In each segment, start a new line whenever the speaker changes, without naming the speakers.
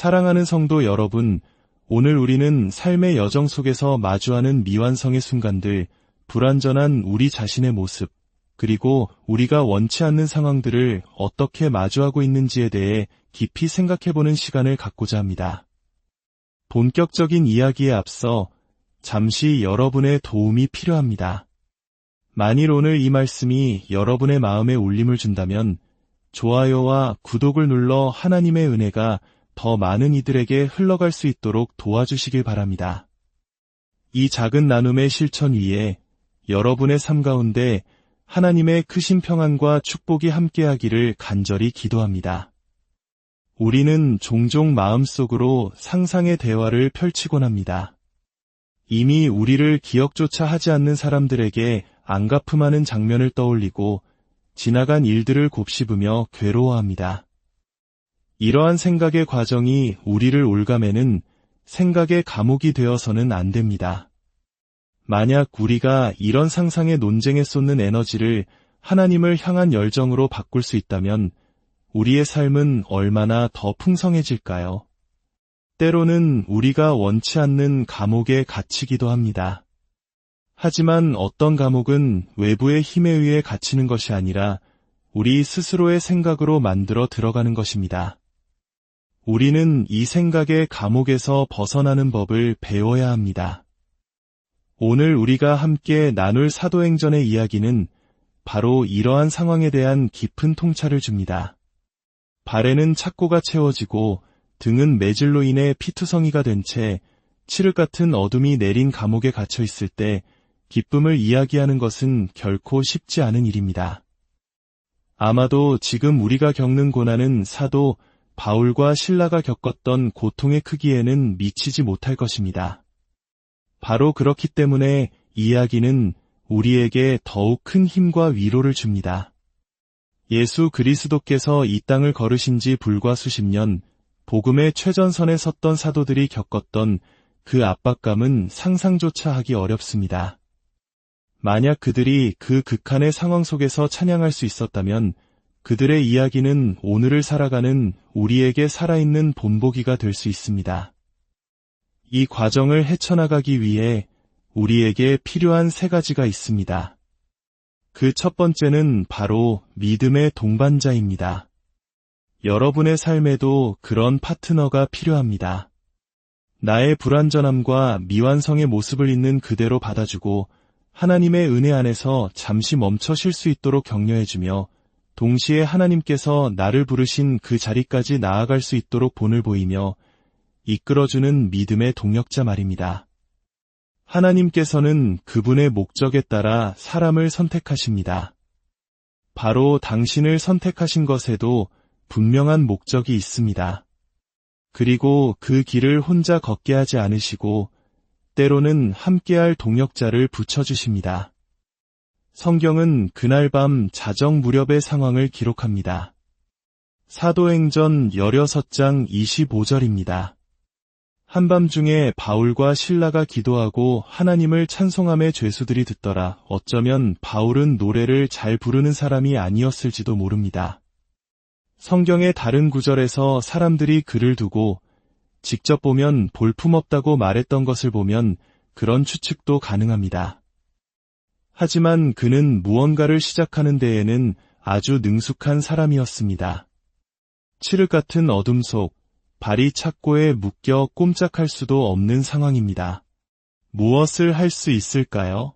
사랑하는 성도 여러분, 오늘 우리는 삶의 여정 속에서 마주하는 미완성의 순간들, 불완전한 우리 자신의 모습, 그리고 우리가 원치 않는 상황들을 어떻게 마주하고 있는지에 대해 깊이 생각해보는 시간을 갖고자 합니다. 본격적인 이야기에 앞서 잠시 여러분의 도움이 필요합니다. 만일 오늘 이 말씀이 여러분의 마음에 울림을 준다면 좋아요와 구독을 눌러 하나님의 은혜가 더 많은 이들에게 흘러갈 수 있도록 도와주시길 바랍니다. 이 작은 나눔의 실천 위에 여러분의 삶 가운데 하나님의 크신 평안과 축복이 함께하기를 간절히 기도합니다. 우리는 종종 마음속으로 상상의 대화를 펼치곤 합니다. 이미 우리를 기억조차 하지 않는 사람들에게 안가품하는 장면을 떠올리고 지나간 일들을 곱씹으며 괴로워합니다. 이러한 생각의 과정이 우리를 올가매는 생각의 감옥이 되어서는 안 됩니다. 만약 우리가 이런 상상의 논쟁에 쏟는 에너지를 하나님을 향한 열정으로 바꿀 수 있다면 우리의 삶은 얼마나 더 풍성해질까요? 때로는 우리가 원치 않는 감옥에 갇히기도 합니다. 하지만 어떤 감옥은 외부의 힘에 의해 갇히는 것이 아니라 우리 스스로의 생각으로 만들어 들어가는 것입니다. 우리는 이 생각의 감옥에서 벗어나는 법을 배워야 합니다. 오늘 우리가 함께 나눌 사도행전의 이야기는 바로 이러한 상황에 대한 깊은 통찰을 줍니다. 발에는 착고가 채워지고 등은 매질로 인해 피투성이가 된 채 칠흑 같은 어둠이 내린 감옥에 갇혀 있을 때 기쁨을 이야기하는 것은 결코 쉽지 않은 일입니다. 아마도 지금 우리가 겪는 고난은 사도 바울과 실라가 겪었던 고통의 크기에는 미치지 못할 것입니다. 바로 그렇기 때문에 이야기는 우리에게 더욱 큰 힘과 위로를 줍니다. 예수 그리스도께서 이 땅을 걸으신 지 불과 수십 년, 복음의 최전선에 섰던 사도들이 겪었던 그 압박감은 상상조차 하기 어렵습니다. 만약 그들이 그 극한의 상황 속에서 찬양할 수 있었다면 그들의 이야기는 오늘을 살아가는 우리에게 살아있는 본보기가 될 수 있습니다. 이 과정을 헤쳐나가기 위해 우리에게 필요한 세 가지가 있습니다. 그 첫 번째는 바로 믿음의 동반자입니다. 여러분의 삶에도 그런 파트너가 필요합니다. 나의 불완전함과 미완성의 모습을 있는 그대로 받아주고 하나님의 은혜 안에서 잠시 멈춰 쉴 수 있도록 격려해주며 동시에 하나님께서 나를 부르신 그 자리까지 나아갈 수 있도록 본을 보이며 이끌어주는 믿음의 동역자 말입니다. 하나님께서는 그분의 목적에 따라 사람을 선택하십니다. 바로 당신을 선택하신 것에도 분명한 목적이 있습니다. 그리고 그 길을 혼자 걷게 하지 않으시고 때로는 함께할 동역자를 붙여주십니다. 성경은 그날 밤 자정 무렵의 상황을 기록합니다. 사도행전 16장 25절입니다. 한밤중에 바울과 실라가 기도하고 하나님을 찬송함에 죄수들이 듣더라. 어쩌면 바울은 노래를 잘 부르는 사람이 아니었을지도 모릅니다. 성경의 다른 구절에서 사람들이 그를 두고 직접 보면 볼품없다고 말했던 것을 보면 그런 추측도 가능합니다. 하지만 그는 무언가를 시작하는 데에는 아주 능숙한 사람이었습니다. 칠흑 같은 어둠 속 발이 착고에 묶여 꼼짝할 수도 없는 상황입니다. 무엇을 할 수 있을까요?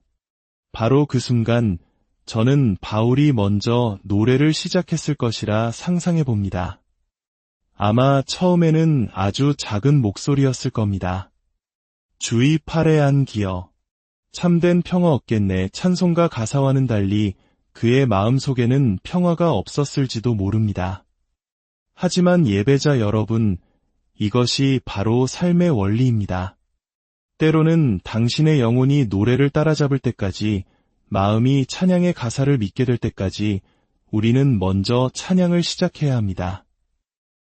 바로 그 순간 저는 바울이 먼저 노래를 시작했을 것이라 상상해 봅니다. 아마 처음에는 아주 작은 목소리였을 겁니다. 주의 팔에 안 기어 참된 평화 없겠네 찬송가 가사와는 달리 그의 마음속에는 평화가 없었을지도 모릅니다. 하지만 예배자 여러분, 이것이 바로 삶의 원리입니다. 때로는 당신의 영혼이 노래를 따라잡을 때까지, 마음이 찬양의 가사를 믿게 될 때까지 우리는 먼저 찬양을 시작해야 합니다.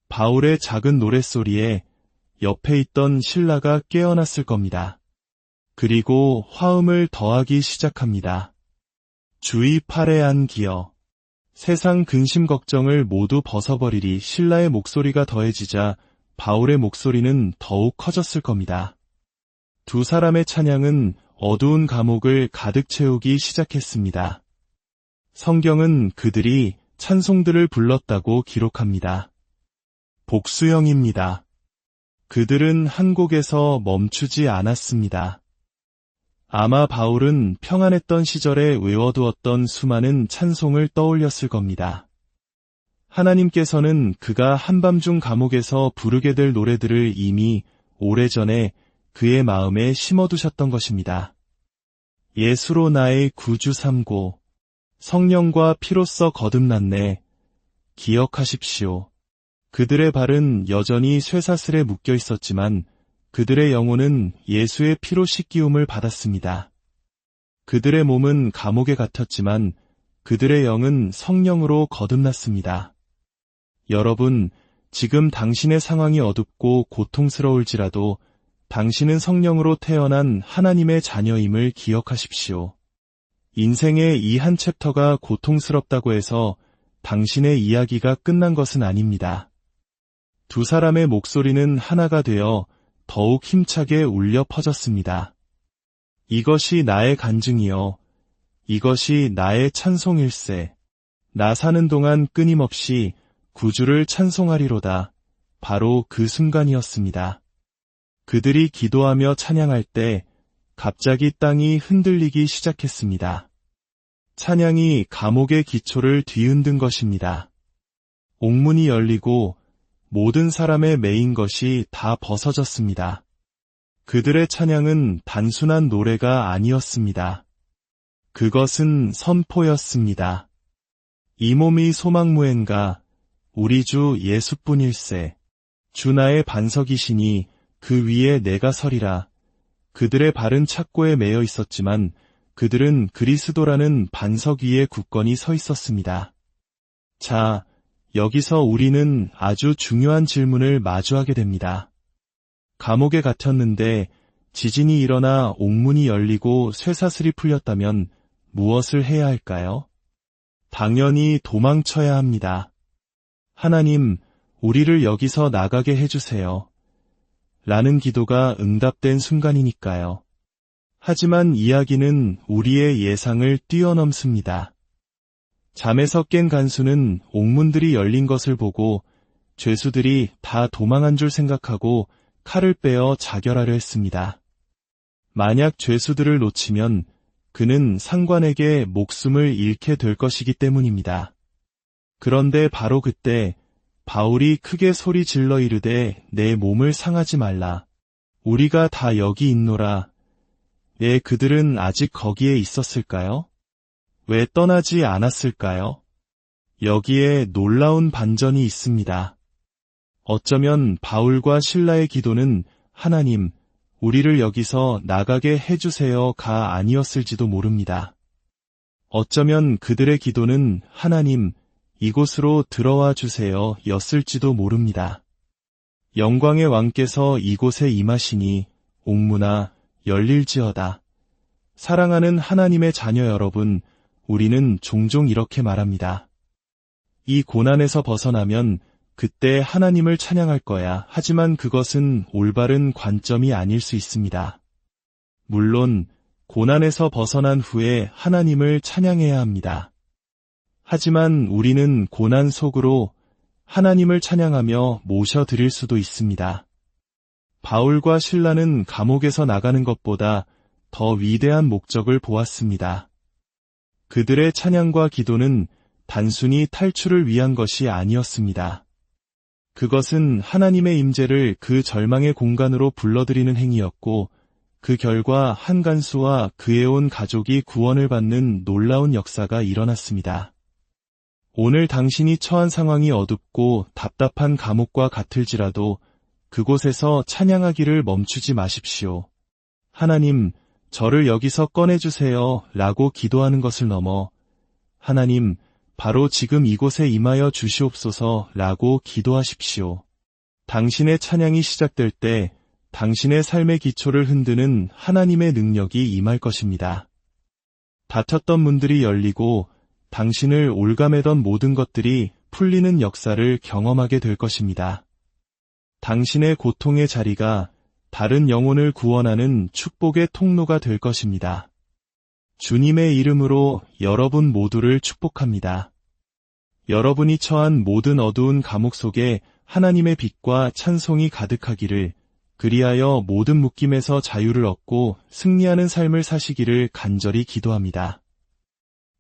바울의 작은 노랫소리에 옆에 있던 실라가 깨어났을 겁니다. 그리고 화음을 더하기 시작합니다. 주의 팔에 안 기어 세상 근심 걱정을 모두 벗어버리리. 실라의 목소리가 더해지자 바울의 목소리는 더욱 커졌을 겁니다. 두 사람의 찬양은 어두운 감옥을 가득 채우기 시작했습니다. 성경은 그들이 찬송들을 불렀다고 기록합니다. 복수형입니다. 그들은 한 곡에서 멈추지 않았습니다. 아마 바울은 평안했던 시절에 외워두었던 수많은 찬송을 떠올렸을 겁니다. 하나님께서는 그가 한밤중 감옥에서 부르게 될 노래들을 이미 오래전에 그의 마음에 심어두셨던 것입니다. 예수로 나의 구주 삼고 성령과 피로써 거듭났네. 기억하십시오. 그들의 발은 여전히 쇠사슬에 묶여 있었지만 그들의 영혼은 예수의 피로 씻기움을 받았습니다. 그들의 몸은 감옥에 갇혔지만 그들의 영은 성령으로 거듭났습니다. 여러분, 지금 당신의 상황이 어둡고 고통스러울지라도 당신은 성령으로 태어난 하나님의 자녀임을 기억하십시오. 인생의 이 한 챕터가 고통스럽다고 해서 당신의 이야기가 끝난 것은 아닙니다. 두 사람의 목소리는 하나가 되어 더욱 힘차게 울려 퍼졌습니다. 이것이 나의 간증이요. 이것이 나의 찬송일세. 나 사는 동안 끊임없이 구주를 찬송하리로다. 바로 그 순간이었습니다. 그들이 기도하며 찬양할 때 갑자기 땅이 흔들리기 시작했습니다. 찬양이 감옥의 기초를 뒤흔든 것입니다. 옥문이 열리고 모든 사람의 매인 것이 다 벗어졌습니다. 그들의 찬양은 단순한 노래가 아니었습니다. 그것은 선포였습니다. 이 몸이 소망무엔가 우리 주 예수뿐일세. 주 나의 반석이시니 그 위에 내가 서리라. 그들의 발은 착고에 매여 있었지만 그들은 그리스도라는 반석 위에 굳건히 서 있었습니다. 자, 여기서 우리는 아주 중요한 질문을 마주하게 됩니다. 감옥에 갇혔는데 지진이 일어나 옥문이 열리고 쇠사슬이 풀렸다면 무엇을 해야 할까요? 당연히 도망쳐야 합니다. 하나님, 우리를 여기서 나가게 해주세요. 라는 기도가 응답된 순간이니까요. 하지만 이야기는 우리의 예상을 뛰어넘습니다. 잠에서 깬 간수는 옥문들이 열린 것을 보고 죄수들이 다 도망한 줄 생각하고 칼을 빼어 자결하려 했습니다. 만약 죄수들을 놓치면 그는 상관에게 목숨을 잃게 될 것이기 때문입니다. 그런데 바로 그때 바울이 크게 소리 질러 이르되 내 몸을 상하지 말라. 우리가 다 여기 있노라. 왜 그들은 아직 거기에 있었을까요? 왜 떠나지 않았을까요? 여기에 놀라운 반전이 있습니다. 어쩌면 바울과 실라의 기도는 하나님, 우리를 여기서 나가게 해주세요가 아니었을지도 모릅니다. 어쩌면 그들의 기도는 하나님, 이곳으로 들어와 주세요 였을지도 모릅니다. 영광의 왕께서 이곳에 임하시니 옥문아 열릴지어다. 사랑하는 하나님의 자녀 여러분, 우리는 종종 이렇게 말합니다. 이 고난에서 벗어나면 그때 하나님을 찬양할 거야. 하지만 그것은 올바른 관점이 아닐 수 있습니다. 물론 고난에서 벗어난 후에 하나님을 찬양해야 합니다. 하지만 우리는 고난 속으로 하나님을 찬양하며 모셔드릴 수도 있습니다. 바울과 실라는 감옥에서 나가는 것보다 더 위대한 목적을 보았습니다. 그들의 찬양과 기도는 단순히 탈출을 위한 것이 아니었습니다. 그것은 하나님의 임재를 그 절망의 공간으로 불러들이는 행위였고 그 결과 한 간수와 그의 온 가족이 구원을 받는 놀라운 역사가 일어났습니다. 오늘 당신이 처한 상황이 어둡고 답답한 감옥과 같을지라도 그곳에서 찬양하기를 멈추지 마십시오. 하나님, 저를 여기서 꺼내주세요 라고 기도하는 것을 넘어 하나님, 바로 지금 이곳에 임하여 주시옵소서 라고 기도하십시오. 당신의 찬양이 시작될 때 당신의 삶의 기초를 흔드는 하나님의 능력이 임할 것입니다. 닫혔던 문들이 열리고 당신을 올가매던 모든 것들이 풀리는 역사를 경험하게 될 것입니다. 당신의 고통의 자리가 다른 영혼을 구원하는 축복의 통로가 될 것입니다. 주님의 이름으로 여러분 모두를 축복합니다. 여러분이 처한 모든 어두운 감옥 속에 하나님의 빛과 찬송이 가득하기를, 그리하여 모든 묶임에서 자유를 얻고 승리하는 삶을 사시기를 간절히 기도합니다.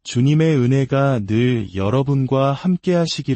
주님의 은혜가 늘 여러분과 함께 하시기를